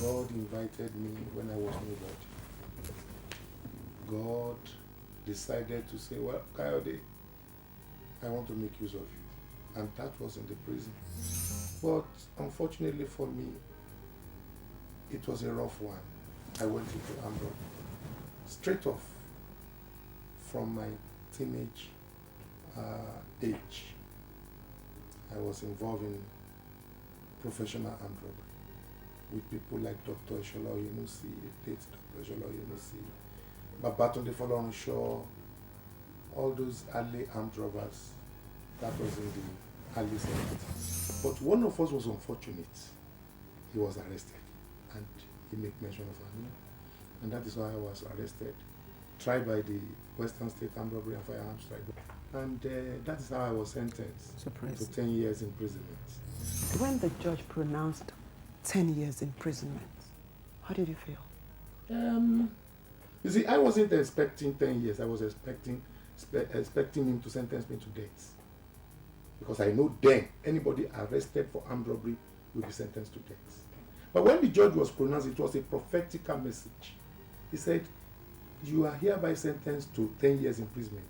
God invited me when I was nobody. God decided to say, well, Kayode, I want to make use of you. And that was in the prison. But unfortunately for me, it was a rough one. I went into armed robbery. Straight off from my teenage age, I was involved in professional armed robbery with people like Dr. Ishola Oyenusi, late Dr. Ishola Oyenusi, Babatunde Folorunsho, all those early armed robbers. That was in the early 70s. But one of us was unfortunate. He was arrested, and he made mention of our name. And that is why I was arrested, tried by the Western State Armed Robbery and Firearms Tribunal. And that is how I was sentenced to 10 years imprisonment. When the judge pronounced 10 years imprisonment, how did you feel? You see, I wasn't expecting 10 years. I was expecting him to sentence me to death. Because I know then anybody arrested for armed robbery will be sentenced to death. But when the judge was pronounced, it was a prophetical message. He said, you are hereby sentenced to 10 years imprisonment.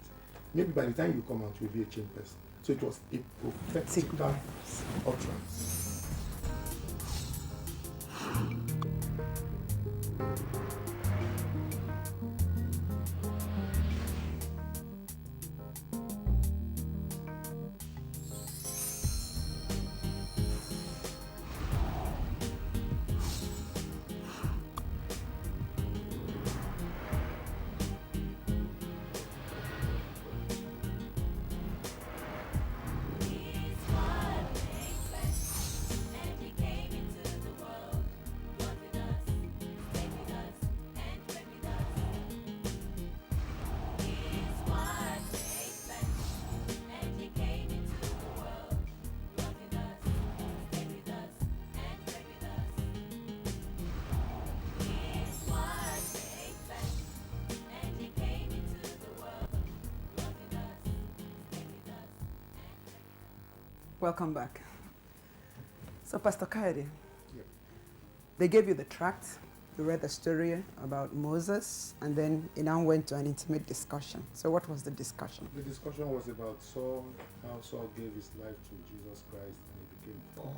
Maybe by the time you come out, you will be a changed person. So it was a prophetical utterance. Welcome back. So, Pastor Kayode, Yep. They gave you the tract, you read the story about Moses, and then it now went to an intimate discussion. So what was the discussion? The discussion was about Saul, how Saul gave his life to Jesus Christ and he became Paul.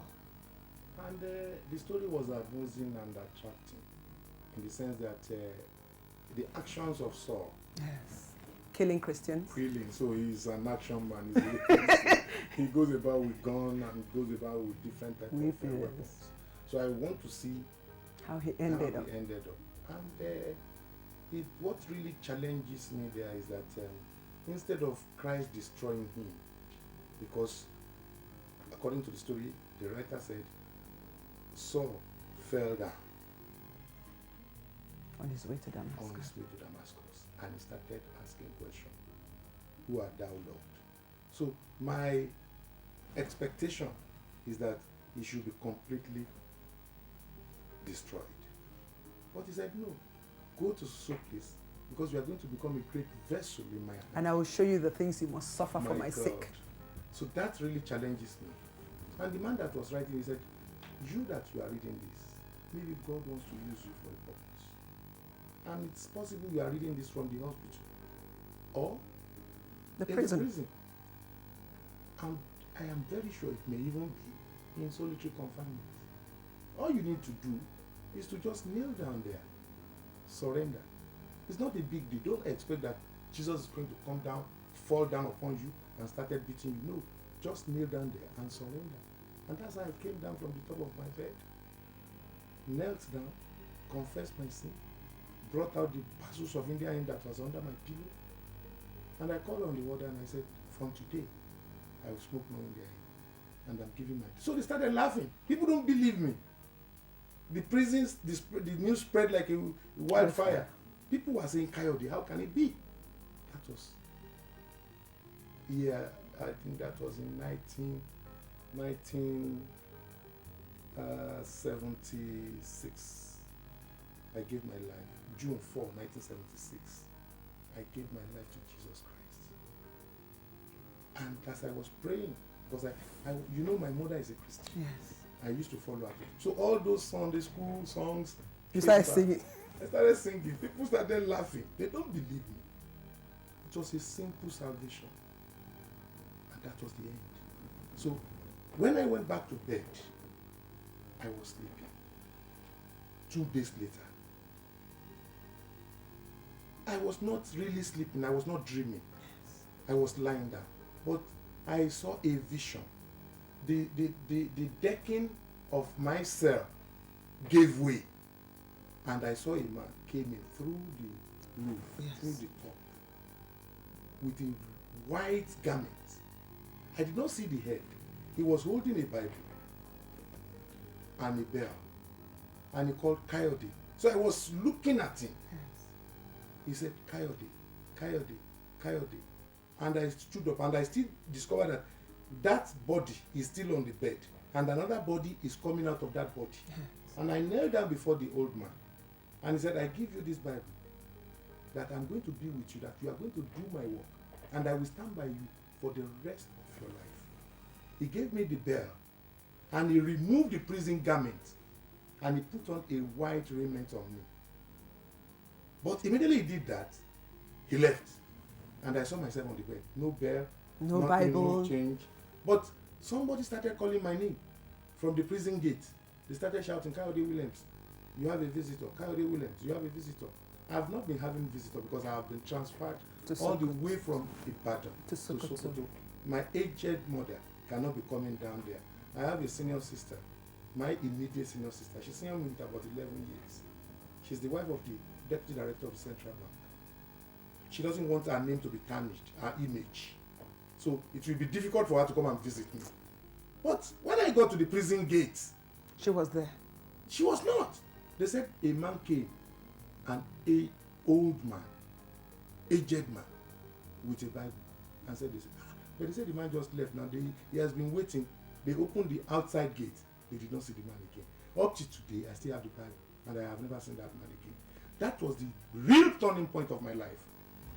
And the story was amusing and attracting in the sense that the actions of Saul. Yes. Killing Christians. Killing, so he's an action man. He goes about with gun and goes about with different types of weapons. So I want to see how he ended up. And what really challenges me there is that instead of Christ destroying him, because according to the story, the writer said, Saul fell down on his way to Damascus. And he started asking questions. Who art thou, Lord? So my expectation is that he should be completely destroyed. But he said, no, go to so place, because you are going to become a great vessel in my hand. And I will show you the things you must suffer for my sake. So that really challenges me. And the man that was writing, he said, you that you are reading this, maybe God wants to use you for a purpose. And it's possible you are reading this from the hospital or the prison. And I am very sure it may even be in solitary confinement. All you need to do is to just kneel down there, surrender. It's not a big deal. Don't expect that Jesus is going to come down, fall down upon you and started beating you. No, just kneel down there and surrender. And that's how I came down from the top of my bed, knelt down, confessed my sin, brought out the parcels of Indian ink that was under my pillow, and I called on the warden and I said, from today, I will smoke no Indian ink, and I'm giving my... So they started laughing. People don't believe me. The prisons, the news spread like a wildfire. People were saying, Kayode, how can it be? That was... Yeah, I think that was in 1976. I gave my life. June 4, 1976. I gave my life to Jesus Christ. And as I was praying, because you know my mother is a Christian. Yes. I used to follow her. So all those Sunday school songs, You started singing. I started singing. People started laughing. They don't believe me. It was a simple salvation. And that was the end. So when I went back to bed, I was sleeping. 2 days later, I was not really sleeping. I was not dreaming. I was lying down. But I saw a vision. The decking of my cell gave way. And I saw a man came in through the roof, through the top, with a white garment. I did not see the head. He was holding a Bible and a bell. And he called Kayode. So I was looking at him. He said, Kayode, Kayode, Kayode. And I stood up and I still discovered that that body is still on the bed. And another body is coming out of that body. And I knelt down before the old man. And he said, I give you this Bible, that I'm going to be with you, that you are going to do my work, and I will stand by you for the rest of your life. He gave me the bell, and he removed the prison garment, and he put on a white raiment on me. But immediately he did that, he left. And I saw myself on the bed. No bell, no nothing, Bible, no change. But somebody started calling my name from the prison gate. They started shouting, Kayode Williams, you have a visitor. Kayode Williams, you have a visitor. I have not been having visitor because I have been transferred all the way from Ibadan to Sokoto. My aged mother cannot be coming down there. I have a senior sister, my immediate senior sister. She's senior me with about 11 years. She's the wife of the deputy director of the Central Bank. She doesn't want her name to be tarnished, her image. So it will be difficult for her to come and visit me. But when I got to the prison gate, she was there. She was not. They said a man came, and an old man, aged man, with a Bible, and said this. But they said the man just left. Now he has been waiting. They opened the outside gate. They did not see the man again. Up to today, I still have the Bible, and I have never seen that man again. That was the real turning point of my life.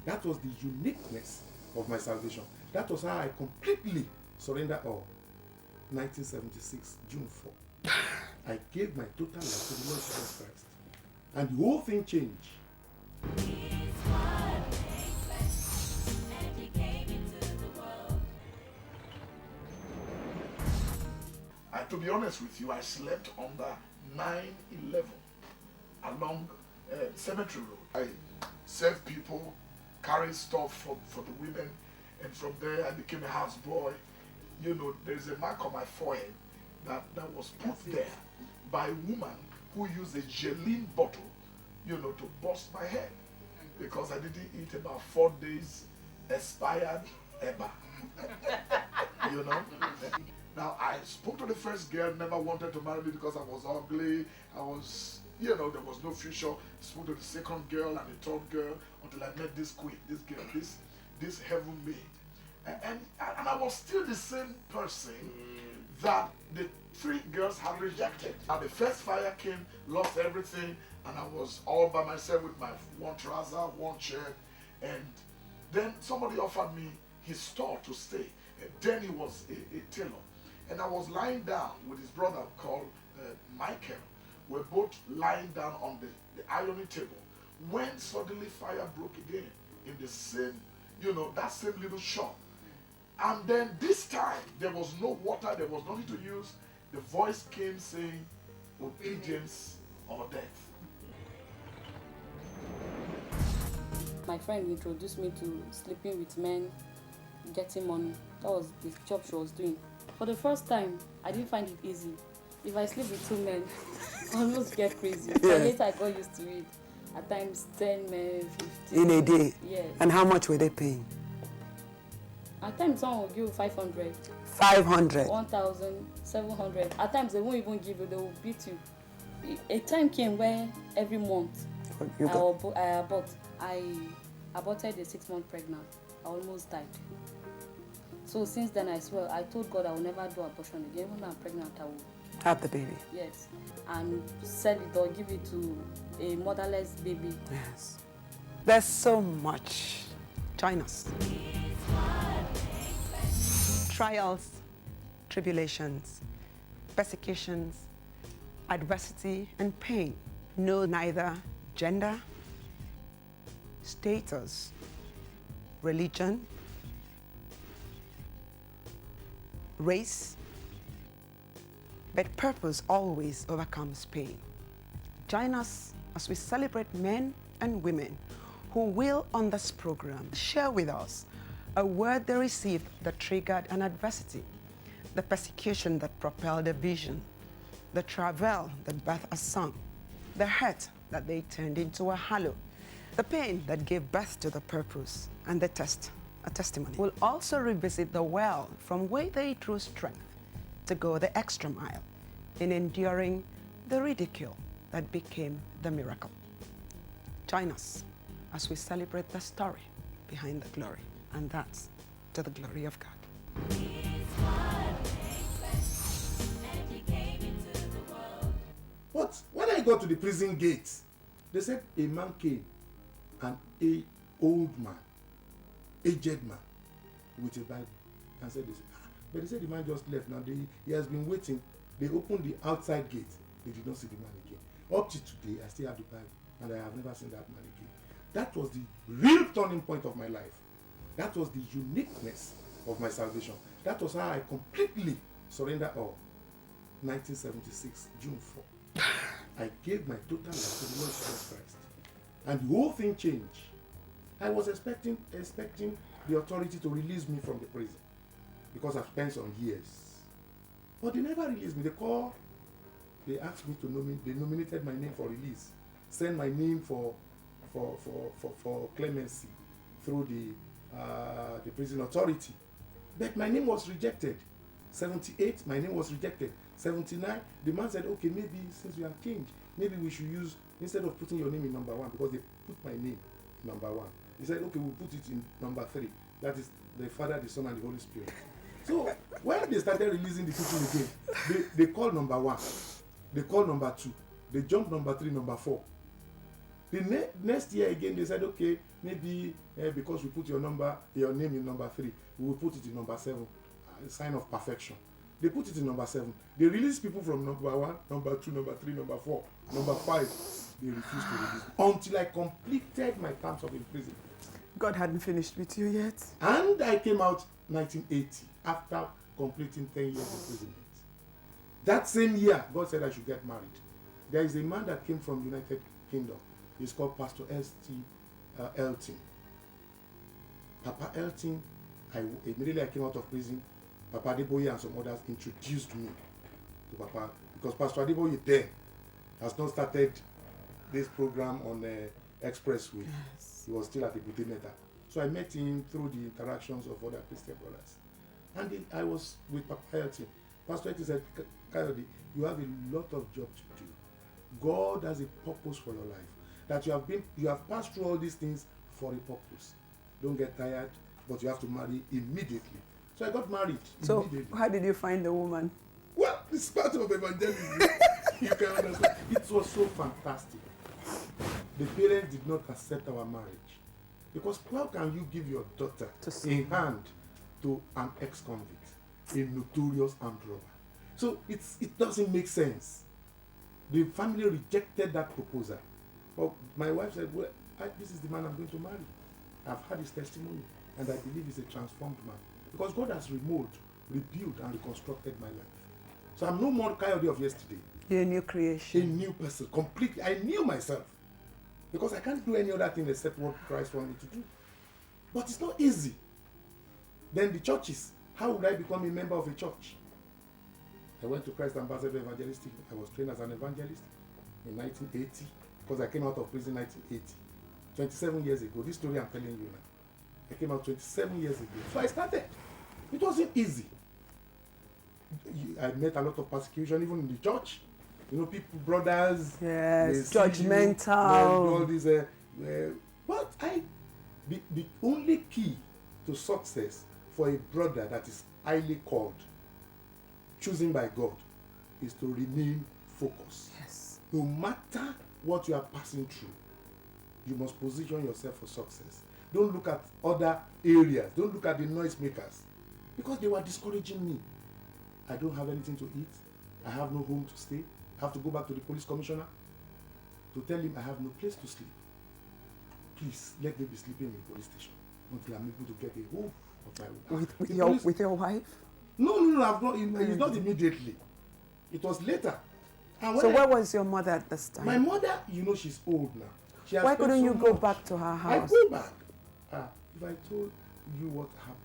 That was the uniqueness of my salvation. That was how I completely surrendered all. 1976, June 4. I gave my total life to the Lord Jesus Christ. And the whole thing changed. To be honest with you, I slept under 9/11 along Cemetery Road. I served people, carried stuff for the women, and from there I became a houseboy. You know, there's a mark on my forehead that was put there by a woman who used a Gelin bottle, you know, to bust my head because I didn't eat about 4 days expired eba. You know? Now, I spoke to the first girl, never wanted to marry me because I was ugly. I was, you know, there was no future. Spoke to the second girl and the third girl until I met this queen, this girl, this heaven maid. And I was still the same person that the 3 girls had rejected. And the first fire came, lost everything, and I was all by myself with my 1 trouser, 1 shirt. And then somebody offered me his store to stay. And then he was a tailor. And I was lying down with his brother called Michael. We're both lying down on the ironing table when suddenly fire broke again in the same, you know, that same little shop. And then this time, there was no water, there was nothing to use. The voice came saying, obedience or death. My friend introduced me to sleeping with men, getting money. That was the job she was doing. For the first time, I didn't find it easy. If I sleep with 2 men, I almost get crazy. But later I got used to it. At times 10 men, 15. In a day? Yes. And how much were they paying? At times someone will give you 500. 500? 1,700. At times they won't even give you, they will beat you. A time came where every month I aborted a 6-month pregnant. I almost died. So since then I swear, I told God I will never do abortion again. When I'm pregnant, I will have the baby. Yes. And sell it or give it to a motherless baby. Yes. There's so much. Join us. Trials, tribulations, persecutions, adversity, and pain know neither gender, status, religion, race, but purpose always overcomes pain. Join us as we celebrate men and women who will, on this program, share with us a word they received that triggered an adversity, the persecution that propelled a vision, the travail that birthed a song, the hurt that they turned into a halo, the pain that gave birth to the purpose, and the test, a testimony. We'll also revisit the well from where they drew strength to go the extra mile in enduring the ridicule that became the miracle. Join us as we celebrate the story behind the glory, and that's to the glory of God. But when I got to the prison gates, they said a man came, an old man, aged man, with a Bible, and said this. But they said the man just left. Now he has been waiting. They opened the outside gate. They did not see the man again. Up to today, I still have the Bible, and I have never seen that man again. That was the real turning point of my life. That was the uniqueness of my salvation. That was how I completely surrendered all. 1976, June 4. I gave my total life to the Lord Jesus Christ. And the whole thing changed. I was expecting the authority to release me from the prison because I've spent some years. But they never released me. They asked me to nominate, they nominated my name for release, sent my name for clemency through the prison authority. But my name was rejected. 78, my name was rejected. 79, the man said, okay, maybe since you have changed, maybe we should use, instead of putting your name in number 1, because they put my name in number 1. He said, okay, we'll put it in number 3. That is the Father, the Son, and the Holy Spirit. So when they started releasing the people again, they called number 1. They called number 2. They jumped number 3, number 4. The next year again, they said, okay, maybe because we put your name in number 3, we will put it in number 7, a sign of perfection. They put it in number 7. They released people from number 1, number 2, number 3, number 4, number 5. They refused to release me until I completed my terms of imprisonment. God hadn't finished with you yet. And I came out 1980 after completing 10 years imprisonment. That same year, God said I should get married. There is a man that came from the United Kingdom. He's called Pastor S.T. Elton. Papa Elton, immediately I came out of prison, Papa Adeboye and some others introduced me to Papa, because Pastor Adeboye then has not started this program on Expressway. Yes. He was still at the Butemeta. So I met him through the interactions of other Christian brothers. And I was with Papa Elton. Pastor Elton said, Kayode, you have a lot of job to do. God has a purpose for your life. That you have passed through all these things for a purpose. Don't get tired, but you have to marry immediately. So I got married immediately. So how did you find the woman? Well, it's part of evangelism. You can understand. It was so fantastic. The parents did not accept our marriage. Because how can you give your daughter a hand to an ex-convict, a notorious armed robber? So it doesn't make sense. The family rejected that proposal. But my wife said, well, this is the man I'm going to marry. I've had his testimony, and I believe he's a transformed man. Because God has rebuilt, and reconstructed my life. So I'm no more Kayode of yesterday. You're a new creation. A new person, completely. I knew myself. Because I can't do any other thing except what Christ wanted me to do. But it's not easy. Then the churches, how would I become a member of a church? I went to Christ Ambassador Evangelistic. I was trained as an evangelist in 1980, because I came out of prison in 1980. 27 years ago. This story I'm telling you now. I came out 27 years ago. So I started. It wasn't easy. I met a lot of persecution, even in the church. You know, people, brothers. Yes, judgmental. All these. But the only key to success for a brother that is highly called, chosen by God, is to remain focused. Yes. No matter what you are passing through, you must position yourself for success. Don't look at other areas. Don't look at the noisemakers, because they were discouraging me. I don't have anything to eat. I have no home to stay. I have to go back to the police commissioner to tell him I have no place to sleep. Please, let me be sleeping in the police station until I'm able to get a home of my own. With your wife? No, I've not, it's not immediately. It was later. And So where was your mother at this time? My mother, you know, she's old now. She has Why spent couldn't so you go much. back to her I house? go back. If I told you what happened,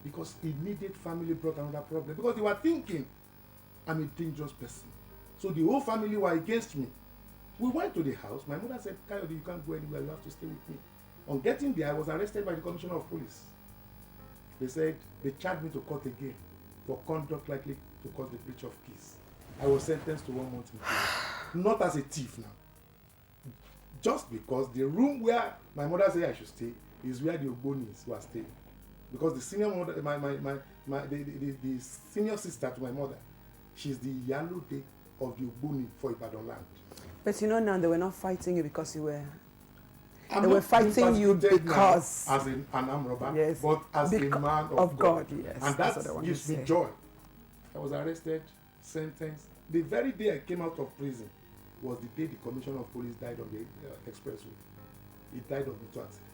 because immediate family brought another problem, because they were thinking I'm a dangerous person. So the whole family were against me. We went to the house. My mother said, Kayode, you can't go anywhere. You have to stay with me. On getting there, I was arrested by the commissioner of police. They said they charged me to court again for conduct likely to cause the breach of peace. I was sentenced to 1 month in prison. Not as a thief now. Just because the room where my mother said I should stay is where the Ogbonis were staying. Because the senior mother, the senior sister to my mother, she's the yellow day of the Ogboni for Ibadan land. But you know now they were not fighting you because you were... I'm They were not fighting you persecuted now because... as an armed robber, Yes. but as a man of God, yes. And That's what I that want gives to me say. joy. I was arrested, sentenced. The very day I came out of prison was the day the commissioner of police died on the expressway. He died of motor accident.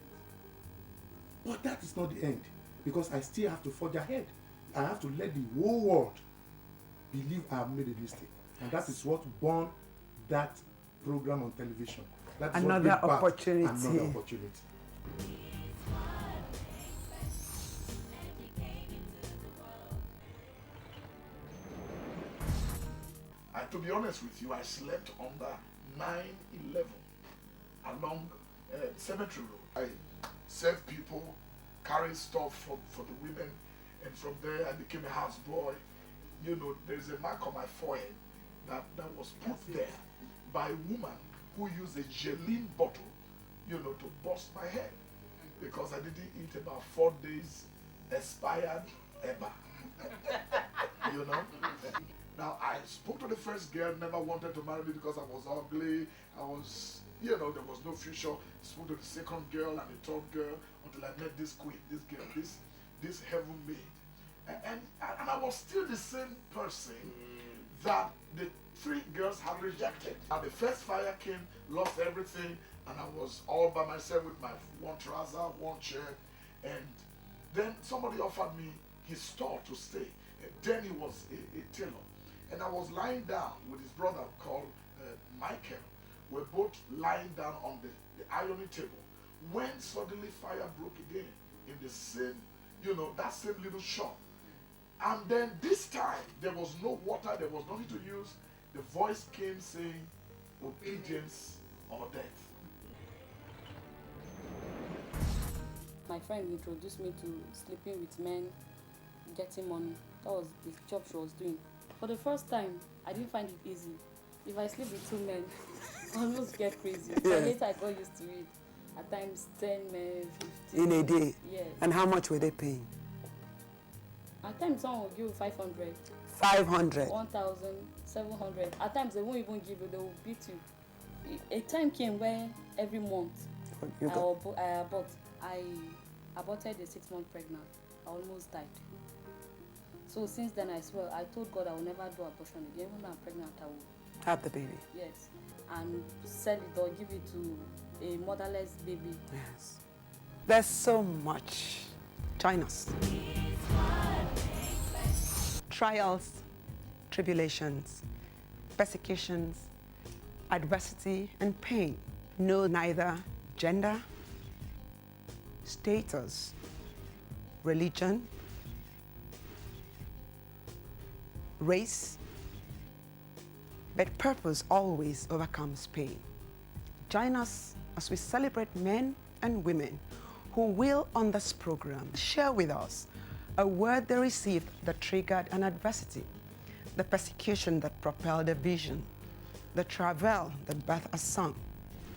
But that is not the end, because I still have to forge ahead. I have to let the whole world believe I have made a mistake. And that is what born that program on television. That is Another what gave birth opportunity. Another opportunity. To be honest with you, I slept under 9/11 along Cemetery Road. I served people, carried stuff for the women, and from there I became a houseboy. You know, there's a mark on my forehead that was put there by a woman who used a Geline bottle, you know, to bust my head because I didn't eat about 4 days expired Eba. You know? Now, I spoke to the first girl, never wanted to marry me because I was ugly. I was, you know, there was no future. Spoke to the second girl and the third girl until I met this queen, this girl, this heaven maid. And I was still the same person that the 3 girls had rejected. And the first fire came, lost everything, and I was all by myself with my 1 trouser, 1 shirt. And then somebody offered me his store to stay. And then he was a tailor. And I was lying down with his brother called Michael. We're both lying down on the ironing table when suddenly fire broke again in the same, you know, that same little shop. And then this time, there was no water, there was nothing to use. The voice came saying, obedience or death. My friend introduced me to sleeping with men, getting money. That was the job she was doing. For the first time, I didn't find it easy. If I sleep with 2 men, I almost get crazy. But later I got used to it. At times 10 men, 15. In a day? Yes. And how much were they paying? At times someone will give you 500. 500. 1,700. At times they won't even give you, they will beat you. A time came where every month You got, I aborted a 6-month pregnant. I almost died. So since then I swear, I told God I will never do abortion again. Even though I'm pregnant, I will. have the baby. Yes. And sell it or give it to a motherless baby. Yes. There's so much. Join us. Trials, tribulations, persecutions, adversity, and pain know neither gender, status, religion, race, but purpose always overcomes pain. Join us as we celebrate men and women who will, on this program, share with us a word they received that triggered an adversity, the persecution that propelled a vision, the travail that birthed a song,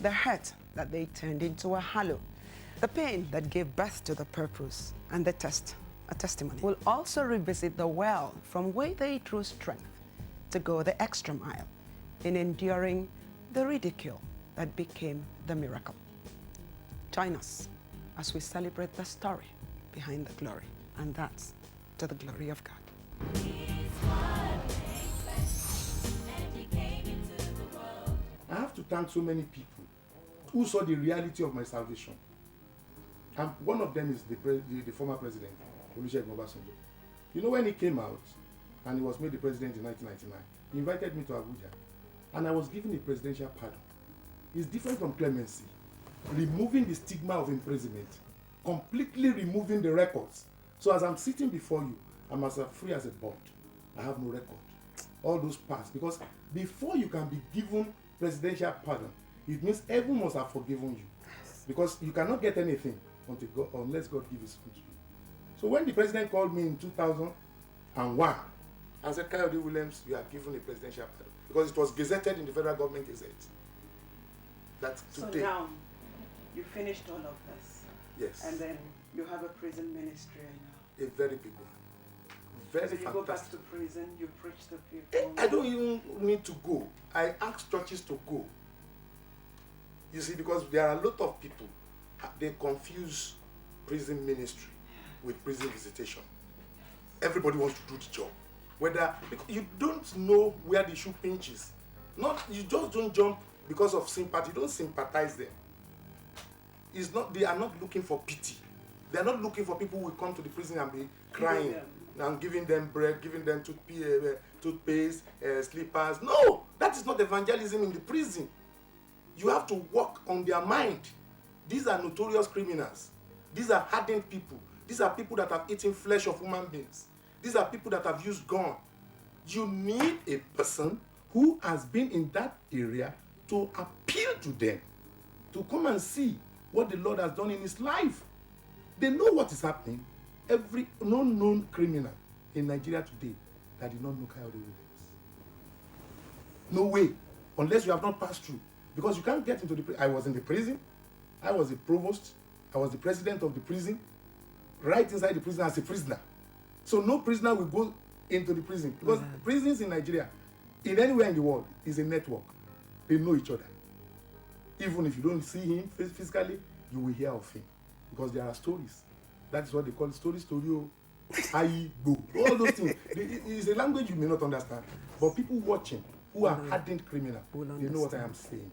the hurt that they turned into a halo, the pain that gave birth to the purpose, and the test, a testimony. We'll also revisit the well from where they drew strength to go the extra mile in enduring the ridicule that became the miracle. Join us as we celebrate the story behind the glory, and that's to the glory of God. thank so many people who saw the reality of my salvation. And one of them is the former president, Olusegun Obasanjo. You know, when he came out and he was made the president in 1999, he invited me to Abuja, and I was given a presidential pardon. It's different from clemency. Removing the stigma of imprisonment, completely removing the records. So as I'm sitting before you, I'm as free as a bird. I have no record. All those past, because before you can be given presidential pardon, it means heaven must have forgiven you. Because you cannot get anything unless God gives it to you. So when the president called me in 2001 and said, Kayode Williams, you are given a presidential pardon, because it was gazetted in the federal government gazette. That today. So now, you finished all of this. Yes. And then you have a prison ministry now. A very big one. Very so you fantastic. go back to prison, you preach to people. I don't even need to go. I ask churches to go. You see, because there are a lot of people, they confuse prison ministry with prison visitation. Everybody wants to do the job. Because you don't know where the shoe pinches. You just don't jump because of sympathy. Don't sympathize them. They are not looking for pity. They are not looking for people who will come to the prison and be crying and giving them bread, giving them toothpaste, slippers. No, that is not evangelism in the prison. You have to work on their mind. These are notorious criminals. These are hardened people. These are people that have eaten flesh of human beings. These are people that have used gun. You need a person who has been in that area to appeal to them, to come and see what the Lord has done in his life. They know what is happening. Every known criminal in Nigeria today that did not know Kayode Williams. No way, unless you have not passed through. Because you can't get into the prison. I was in the prison. I was the provost. I was the president of the prison. Right inside the prison as a prisoner. So no prisoner will go into the prison. Because prisons in Nigeria, in anywhere in the world, is a network. They know each other. Even if you don't see him physically, you will hear of him. Because there are stories. That is what they call story, I go. All those things. It's a language you may not understand. But people watching who are hardened criminals, they know what I am saying.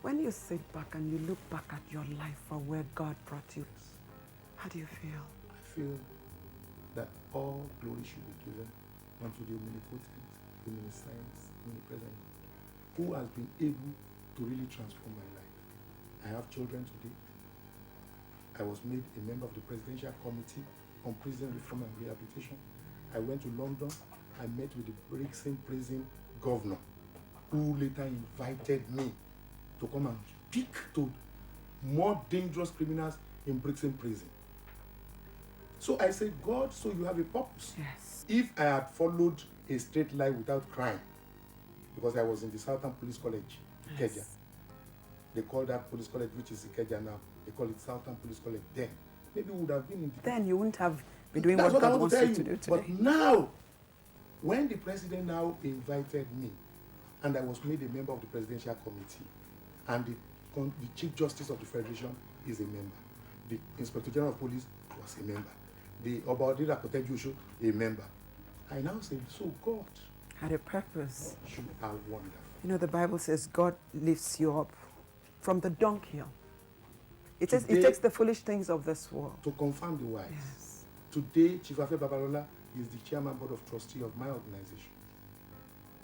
When you sit back and you look back at your life for where God brought you, how do you feel? I feel that all glory should be given unto the omnipotent, omniscient, omnipresent God, who has been able to really transform my life. I have children today. I was made a member of the Presidential Committee on Prison Reform and Rehabilitation. I went to London. I met with the Brixton Prison governor, who later invited me to come and speak to more dangerous criminals in Brixton Prison. So I said, God, so you have a purpose. Yes. If I had followed a straight line without crime, because I was in the Southern Police College, Ikeja. Yes. They call that police college, which is Ikeja now. They call it Southern Police College then. Maybe we would have been in the... Then you wouldn't have been doing That's what I God want wants to tell you to do today. But now, when the president now invited me, and I was made a member of the Presidential Committee, and the Chief Justice of the Federation is a member, the Inspector General of Police was a member, the Obadira Potential a member. I now say, so God Had a purpose. you are wonderful. You know, the Bible says God lifts you up from the dunghill. It takes the foolish things of this world. To confirm the wise. Yes. Today, Chief Afe Babalola is the Chairman Board of Trustee of my organization.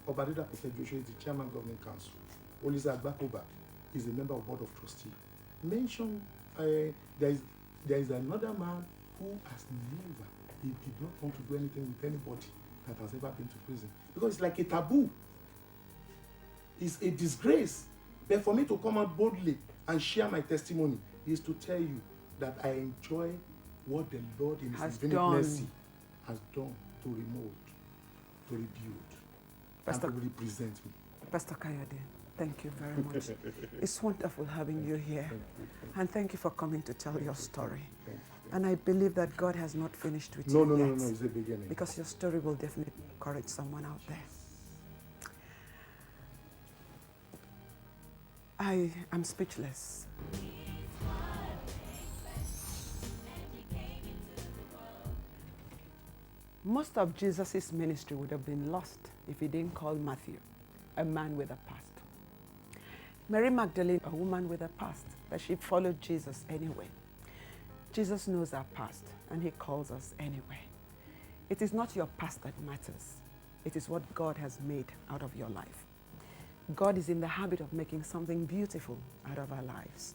Obadida Joshua is the Chairman Governing Council. Olisa Agbakoba is a member of Board of Trustee. Mention, there is another man who has never, he did not want to do anything with anybody that has ever been to prison. Because it's like a taboo. It's a disgrace. But for me to come out boldly and share my testimony is to tell you that I enjoy what the Lord in His infinite mercy has done to remold, to rebuild, Pastor, and to represent me. Pastor Kayode, thank you very much. It's wonderful having you here. And thank you for coming to tell your story. Thank you. And I believe that God has not finished with No, you no, yet. no, no, it's the beginning. Because your story will definitely encourage someone out there. I am speechless. Most of Jesus' ministry would have been lost if he didn't call Matthew a man with a past. Mary Magdalene, a woman with a past, but she followed Jesus anyway. Jesus knows our past, and he calls us anyway. It is not your past that matters. It is what God has made out of your life. God is in the habit of making something beautiful out of our lives.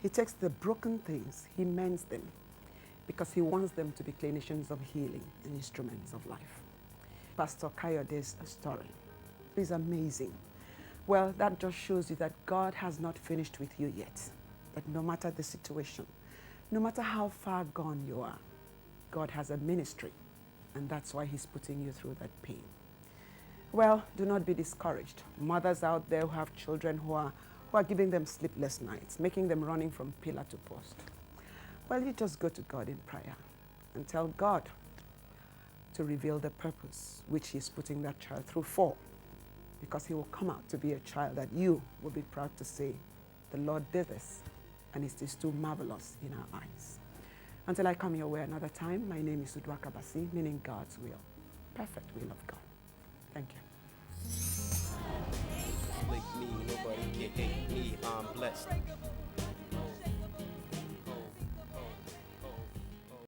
He takes the broken things, he mends them, because he wants them to be clinicians of healing and instruments of life. Pastor Kayode's story is amazing. Well, that just shows you that God has not finished with you yet. That no matter the situation, no matter how far gone you are, God has a ministry, and that's why he's putting you through that pain. Well, do not be discouraged. Mothers out there who have children who are giving them sleepless nights, making them running from pillar to post. Well, you just go to God in prayer and tell God to reveal the purpose which he's putting that child through for, because he will come out to be a child that you will be proud to say, the Lord did this, and it is too marvelous in our eyes. Until I come your way another time, my name is Udwaka Basi, meaning God's will, perfect will of God. Thank you. Like me, nobody can hate me, I'm blessed.